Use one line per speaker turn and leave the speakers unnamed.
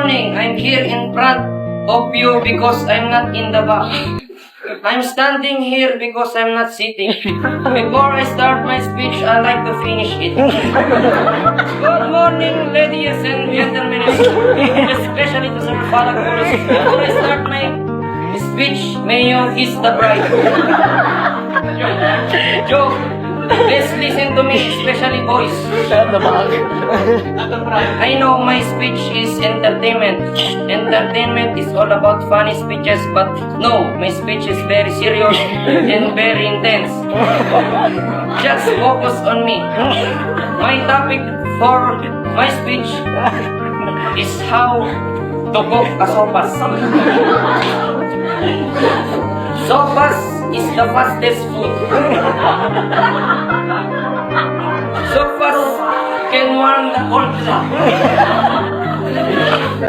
Morning, I'm here in front of you because I'm not in the back. I'm standing here because I'm not sitting. Before I start my speech, I like to finish it. Good morning, ladies and gentlemen, especially to Sir Falak Boris. Before I start my speech, may you kiss the bride. Joke. Please listen to me, especially boys. I know my speech is entertainment. Entertainment is all about funny speeches, but no, my speech is very serious and very intense. Just focus on me. My topic for my speech is how to cook a sopas. Sopas is the fastest food. Sopas can warm the cold blood.